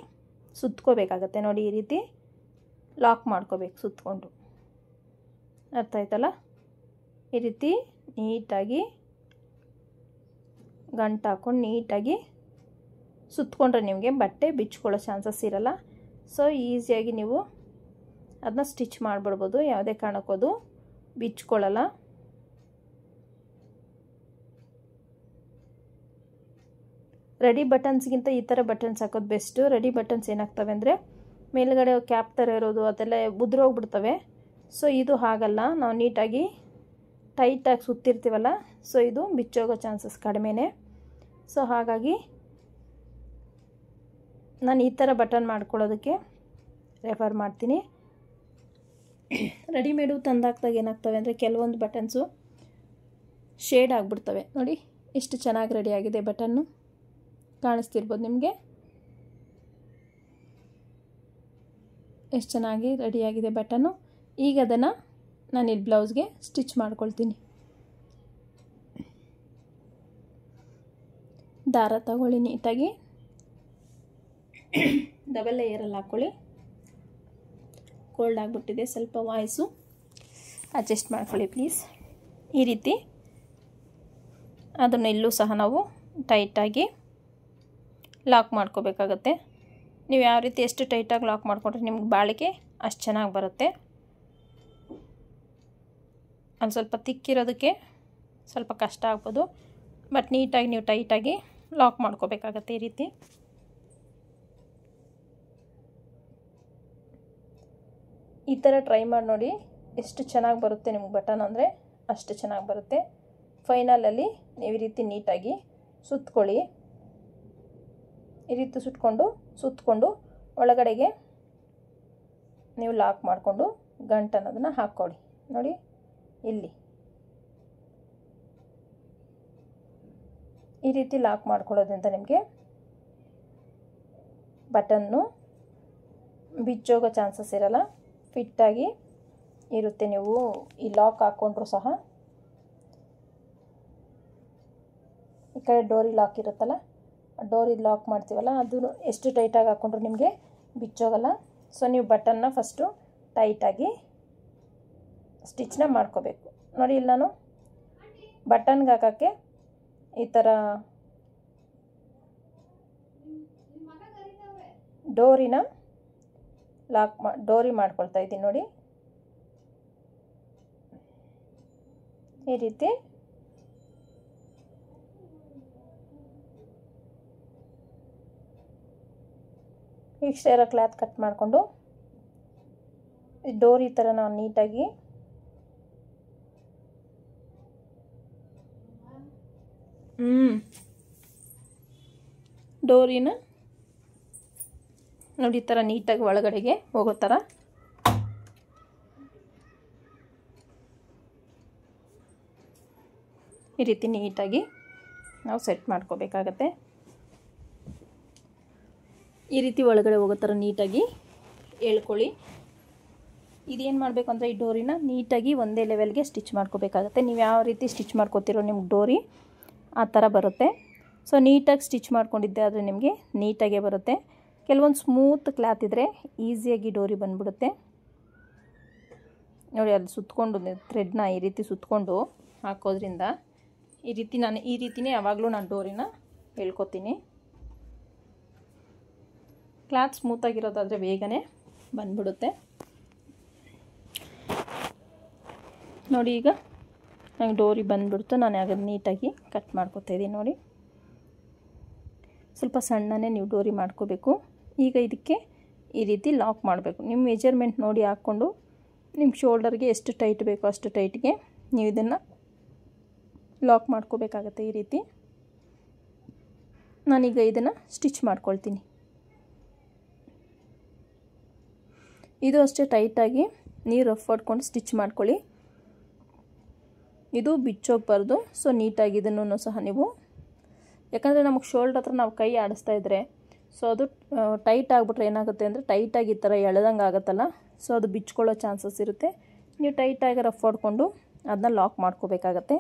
ಸುತ್ಕೋಬೇಕಾಗತ್ತೆ. ನೋಡಿ ಈ ರೀತಿ ಲಾಕ್ ಮಾಡ್ಕೋಬೇಕು ಸುತ್ಕೊಂಡು, ಅರ್ಥ ಆಯ್ತಲ್ಲ. ಈ ರೀತಿ ನೀಟಾಗಿ ಗಂಟು ಹಾಕ್ಕೊಂಡು ನೀಟಾಗಿ ಸುತ್ಕೊಂಡ್ರೆ ನಿಮಗೆ ಬಟ್ಟೆ ಬಿಚ್ಕೊಳ್ಳೋ ಚಾನ್ಸಸ್ ಇರಲ್ಲ. ಸೊ ಈಸಿಯಾಗಿ ನೀವು ಅದನ್ನ ಸ್ಟಿಚ್ ಮಾಡಿಬಿಡ್ಬೋದು, ಯಾವುದೇ ಕಾರಣಕ್ಕೂ ಅದು ಬಿಚ್ಕೊಳ್ಳಲ್ಲ. ರೆಡಿ ಬಟನ್ಸ್ಗಿಂತ ಈ ಥರ ಬಟನ್ಸ್ ಹಾಕೋದು ಬೆಸ್ಟು. ರೆಡಿ ಬಟನ್ಸ್ ಏನಾಗ್ತವೆ ಅಂದರೆ ಮೇಲ್ಗಡೆ ಕ್ಯಾಪ್ ಥರ ಇರೋದು ಅದೆಲ್ಲ ಉದುರೋಗ್ಬಿಡ್ತವೆ. ಸೊ ಇದು ಹಾಗಲ್ಲ, ನಾವು ನೀಟಾಗಿ ಟೈಟಾಗಿ ಸುತ್ತಿರ್ತೀವಲ್ಲ, ಸೊ ಇದು ಬಿಚ್ಚೋಗೋ ಚಾನ್ಸಸ್ ಕಡಿಮೆನೇ. ಸೊ ಹಾಗಾಗಿ ನಾನು ಈ ಥರ ಬಟನ್ ಮಾಡ್ಕೊಳ್ಳೋದಕ್ಕೆ ರೆಫರ್ ಮಾಡ್ತೀನಿ. ರೆಡಿಮೇಡು ತಂದಾಕ್ದಾಗ ಏನಾಗ್ತವೆ ಅಂದರೆ ಕೆಲವೊಂದು ಬಟನ್ಸು ಶೇಡ್ ಆಗಿಬಿಡ್ತವೆ. ನೋಡಿ ಎಷ್ಟು ಚೆನ್ನಾಗಿ ರೆಡಿ ಆಗಿದೆ ಬಟನ್ನು, ಕಾಣಿಸ್ತಿರ್ಬೋದು ನಿಮಗೆ ಎಷ್ಟು ಚೆನ್ನಾಗಿ ರೆಡಿಯಾಗಿದೆ ಬಟನ್ನು. ಈಗ ಅದನ್ನು ನಾನು ಇಲ್ಲಿ ಬ್ಲೌಸ್ಗೆ ಸ್ಟಿಚ್ ಮಾಡ್ಕೊಳ್ತೀನಿ. ದಾರ ತಗೊಳ್ಳಿ, ನೀಟಾಗಿ ಡಬಲ್ ಲೇಯರಲ್ಲಿ ಹಾಕ್ಕೊಳ್ಳಿ. ಕೋಲ್ಡ್ ಆಗಿಬಿಟ್ಟಿದೆ, ಸ್ವಲ್ಪ ವಾಯ್ಸು ಅಡ್ಜಸ್ಟ್ ಮಾಡ್ಕೊಳ್ಳಿ ಪ್ಲೀಸ್. ಈ ರೀತಿ ಅದನ್ನು ಇಲ್ಲೂ ಸಹ ನಾವು ಟೈಟಾಗಿ ಲಾಕ್ ಮಾಡ್ಕೋಬೇಕಾಗತ್ತೆ. ನೀವು ಯಾವ ರೀತಿ ಎಷ್ಟು ಟೈಟಾಗಿ ಲಾಕ್ ಮಾಡಿಕೊಂಡ್ರೆ ನಿಮ್ಗೆ ಬಾಳಿಕೆ ಅಷ್ಟು ಚೆನ್ನಾಗಿ ಬರುತ್ತೆ. ಅದು ಸ್ವಲ್ಪ ತಿಕ್ಕಿರೋದಕ್ಕೆ ಸ್ವಲ್ಪ ಕಷ್ಟ ಆಗ್ಬೋದು, ಬಟ್ ನೀಟಾಗಿ ನೀವು ಟೈಟಾಗಿ ಲಾಕ್ ಮಾಡ್ಕೋಬೇಕಾಗತ್ತೆ ಈ ರೀತಿ. ಈ ಥರ ಟ್ರೈ ಮಾಡಿ ನೋಡಿ, ಎಷ್ಟು ಚೆನ್ನಾಗಿ ಬರುತ್ತೆ ನಿಮ್ಗೆ ಬಟನ್ ಅಂದರೆ ಅಷ್ಟು ಚೆನ್ನಾಗಿ ಬರುತ್ತೆ. ಫೈನಲಲ್ಲಿ ನೀವು ಈ ರೀತಿ ನೀಟಾಗಿ ಸುತ್ಕೊಳ್ಳಿ. ಈ ರೀತಿ ಸುತ್ತಕೊಂಡು ಒಳಗಡೆಗೆ ನೀವು ಲಾಕ್ ಮಾಡಿಕೊಂಡು ಗಂಟು ಅನ್ನೋದನ್ನು ಹಾಕ್ಕೊಳ್ಳಿ. ನೋಡಿ ಇಲ್ಲಿ ಈ ರೀತಿ ಲಾಕ್ ಮಾಡ್ಕೊಳ್ಳೋದ್ರಿಂದ ನಿಮಗೆ ಬಟನ್ನು ಬಿಚ್ಚೋಗೋ ಚಾನ್ಸಸ್ ಇರಲ್ಲ, ಫಿಟ್ಟಾಗಿ ಇರುತ್ತೆ. ನೀವು ಈ ಲಾಕ್ ಹಾಕ್ಕೊಂಡ್ರೂ ಸಹ ಈ ಕಡೆ ಡೋರಿಗೆ ಲಾಕ್ ಇರುತ್ತಲ್ಲ, ಡೋರಿಗೆ ಲಾಕ್ ಮಾಡ್ತೀವಲ್ಲ, ಅದು ಎಷ್ಟು ಟೈಟಾಗಿ ಹಾಕ್ಕೊಂಡ್ರು ನಿಮಗೆ ಬಿಚ್ಚೋಗಲ್ಲ. ಸೊ ನೀವು ಬಟನ್ನ ಫಸ್ಟು ಟೈಟಾಗಿ ಸ್ಟಿಚ್ನ ಮಾಡ್ಕೋಬೇಕು. ನೋಡಿ ಇಲ್ಲಿ ನಾನು ಬಟನ್ಗೆ ಹಾಕೋಕ್ಕೆ ಈ ಥರ ಡೋರಿನ ಡೋರಿ ಮಾಡ್ಕೊಳ್ತಾ ಇದ್ದೀನಿ. ನೋಡಿ ಈ ರೀತಿ ಎಕ್ಸ್ಟ್ರಾ ಇರೋ ಕ್ಲಾತ್ ಕಟ್ ಮಾಡಿಕೊಂಡು ಡೋರ್ ಈ ಥರ ನಾವು ನೀಟಾಗಿ ಡೋರಿನ ನೋಡಿ ಈ ಥರ ನೀಟಾಗಿ ಒಳಗಡೆಗೆ ಹೋಗೋ ಥರ ಈ ರೀತಿ ನೀಟಾಗಿ ನಾವು ಸೆಟ್ ಮಾಡ್ಕೋಬೇಕಾಗತ್ತೆ. ಈ ರೀತಿ ಒಳಗಡೆ ಹೋಗೋ ಥರ ನೀಟಾಗಿ ಎಳ್ಕೊಳ್ಳಿ. ಇದೇನು ಮಾಡಬೇಕು ಅಂದರೆ ಈ ಡೋರಿನ ನೀಟಾಗಿ ಒಂದೇ ಲೆವೆಲ್ಗೆ ಸ್ಟಿಚ್ ಮಾಡ್ಕೋಬೇಕಾಗತ್ತೆ. ನೀವು ಯಾವ ರೀತಿ ಸ್ಟಿಚ್ ಮಾಡ್ಕೋತಿರೋ ನಿಮ್ಗೆ ಡೋರಿ ಆ ಥರ ಬರುತ್ತೆ. ಸೊ ನೀಟಾಗಿ ಸ್ಟಿಚ್ ಮಾಡ್ಕೊಂಡಿದ್ದೆ ಆದರೆ ನಿಮಗೆ ನೀಟಾಗೇ ಬರುತ್ತೆ. ಕೆಲವೊಂದು ಸ್ಮೂತ್ ಕ್ಲಾತ್ ಇದ್ದರೆ ಈಸಿಯಾಗಿ ಡೋರಿ ಬಂದ್ಬಿಡುತ್ತೆ. ನೋಡಿ ಅಲ್ಲಿ ಸುತ್ತಕೊಂಡು ಥ್ರೆಡ್ನ ಈ ರೀತಿ ಸುತ್ತಕೊಂಡು ಹಾಕೋದ್ರಿಂದ ಈ ರೀತಿನೇ ಯಾವಾಗಲೂ ನಾನು ಡೋರಿನ ಹೇಳ್ಕೊತೀನಿ. ಕ್ಲಾತ್ ಸ್ಮೂತಾಗಿರೋದಾದರೆ ಬೇಗನೆ ಬಂದ್ಬಿಡುತ್ತೆ. ನೋಡಿ ಈಗ ನಂಗೆ ಡೋರಿ ಬಂದ್ಬಿಡ್ತು. ನಾನು ಅದನ್ನು ನೀಟಾಗಿ ಕಟ್ ಮಾಡ್ಕೊತಾಯಿದ್ದೀನಿ. ನೋಡಿ ಸ್ವಲ್ಪ ಸಣ್ಣನೇ ನೀವು ಡೋರಿ ಮಾಡ್ಕೋಬೇಕು. ಈಗ ಇದಕ್ಕೆ ಈ ರೀತಿ ಲಾಕ್ ಮಾಡಬೇಕು. ನಿಮ್ಮ ಮೆಜರ್ಮೆಂಟ್ ನೋಡಿ ಹಾಕ್ಕೊಂಡು ನಿಮ್ಮ ಶೋಲ್ಡರ್ಗೆ ಎಷ್ಟು ಟೈಟ್ ಬೇಕೋ ಅಷ್ಟು ಟೈಟ್ಗೆ ನೀವು ಇದನ್ನು ಲಾಕ್ ಮಾಡ್ಕೋಬೇಕಾಗತ್ತೆ. ಈ ರೀತಿ ನಾನೀಗ ಇದನ್ನು ಸ್ಟಿಚ್ ಮಾಡ್ಕೊಳ್ತೀನಿ. ಇದು ಅಷ್ಟೇ ಟೈಟಾಗಿ ನೀರು ರಫ್ ಹೊಡ್ಕೊಂಡು ಸ್ಟಿಚ್ ಮಾಡ್ಕೊಳ್ಳಿ. ಇದು ಬಿಚ್ಚೋಗಬಾರ್ದು. ಸೊ ನೀಟಾಗಿ ಇದನ್ನು ಸಹ ನೀವು, ಯಾಕಂದರೆ ನಮಗೆ ಶೋಲ್ಡರ್ ಹತ್ರ ನಾವು ಕೈ ಆಡಿಸ್ತಾ ಇದ್ದರೆ ಸೊ ಅದು ಟೈಟ್ ಆಗಿಬಿಟ್ರೆ ಏನಾಗುತ್ತೆ ಅಂದರೆ ಟೈಟಾಗಿ ಈ ಥರ ಎಳೆದಂಗೆ ಆಗುತ್ತಲ್ಲ, ಸೊ ಅದು ಬಿಚ್ಕೊಳ್ಳೋ ಚಾನ್ಸಸ್ ಇರುತ್ತೆ. ನೀವು ಟೈಟಾಗಿ ರಫ್ ಹೊಡ್ಕೊಂಡು ಅದನ್ನ ಲಾಕ್ ಮಾಡ್ಕೋಬೇಕಾಗತ್ತೆ.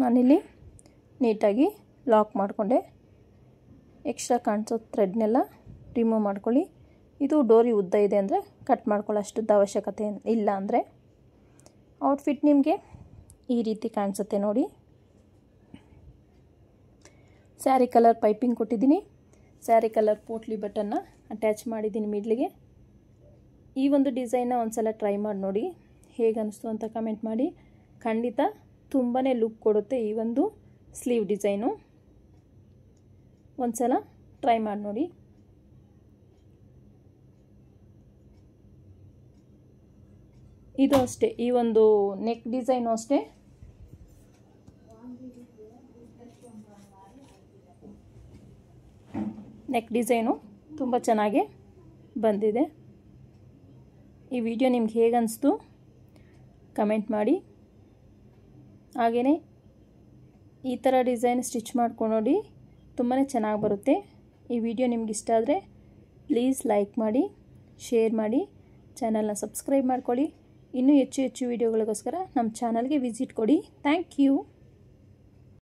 ನಾನಿಲ್ಲಿ ನೀಟಾಗಿ ಲಾಕ್ ಮಾಡಿಕೊಂಡೆ. ಎಕ್ಸ್ಟ್ರಾ ಕಾಣಿಸೋ ಥ್ರೆಡ್ನೆಲ್ಲ ರಿಮೂವ್ ಮಾಡ್ಕೊಳ್ಳಿ. ಇದು ಡೋರಿ ಉದ್ದ ಇದೆ ಅಂದರೆ ಕಟ್ ಮಾಡ್ಕೊಳ್ಳೋ ಅಷ್ಟುದ್ದ ಅವಶ್ಯಕತೆ ಇಲ್ಲ. ಅಂದರೆ ಔಟ್ಫಿಟ್ ನಿಮಗೆ ಈ ರೀತಿ ಕಾಣಿಸುತ್ತೆ. ನೋಡಿ ಸ್ಯಾರಿ ಕಲರ್ ಪೈಪಿಂಗ್ ಕೊಟ್ಟಿದ್ದೀನಿ. ಸ್ಯಾರಿ ಕಲರ್ ಪೋಟ್ಲಿ ಬಟನ್ನ ಅಟ್ಯಾಚ್ ಮಾಡಿದ್ದೀನಿ ಮಿಡ್ಲಿಗೆ. ಈ ಒಂದು ಡಿಸೈನ್ನ ಒಂದು ಸಲ ಟ್ರೈ ಮಾಡಿ ನೋಡಿ, ಹೇಗೆ ಅನ್ನಿಸ್ತು ಅಂತ ಕಮೆಂಟ್ ಮಾಡಿ. ಖಂಡಿತ ತುಂಬಾ ಲುಕ್ ಕೊಡುತ್ತೆ ಈ ಒಂದು ಸ್ಲೀವ್ ಡಿಸೈನು. ಒಂದು ಸಲ ಟ್ರೈ ಮಾಡಿ ನೋಡಿ. ಇದು ಅಷ್ಟೇ, ಈ ಒಂದು ನೆಕ್ ಡಿಸೈನು ಅಷ್ಟೇ ನೆಕ್ ಡಿಸೈನು ತುಂಬ ಚೆನ್ನಾಗಿ ಬಂದಿದೆ. ಈ ವಿಡಿಯೋ ನಿಮ್ಗೆ ಹೇಗೆ ಅನಿಸ್ತು ಕಮೆಂಟ್ ಮಾಡಿ. ಹಾಗೆಯೇ ಈ ಥರ ಡಿಸೈನ್ ಸ್ಟಿಚ್ ಮಾಡ್ಕೊಂಡು ನೋಡಿ, ತುಂಬಾ ಚೆನ್ನಾಗಿ ಬರುತ್ತೆ. ಈ ವಿಡಿಯೋ ನಿಮ್ಗೆ ಇಷ್ಟ ಆದರೆ ಪ್ಲೀಸ್ ಲೈಕ್ ಮಾಡಿ, ಶೇರ್ ಮಾಡಿ, ಚಾನಲ್ನ ಸಬ್ಸ್ಕ್ರೈಬ್ ಮಾಡ್ಕೊಳ್ಳಿ. ಇನ್ನೂ ಹೆಚ್ಚು ವಿಡಿಯೋಗಳಿಗೋಸ್ಕರ ನಮ್ಮ ಚಾನಲ್ಗೆ ವಿಸಿಟ್ ಕೊಡಿ. Thank you.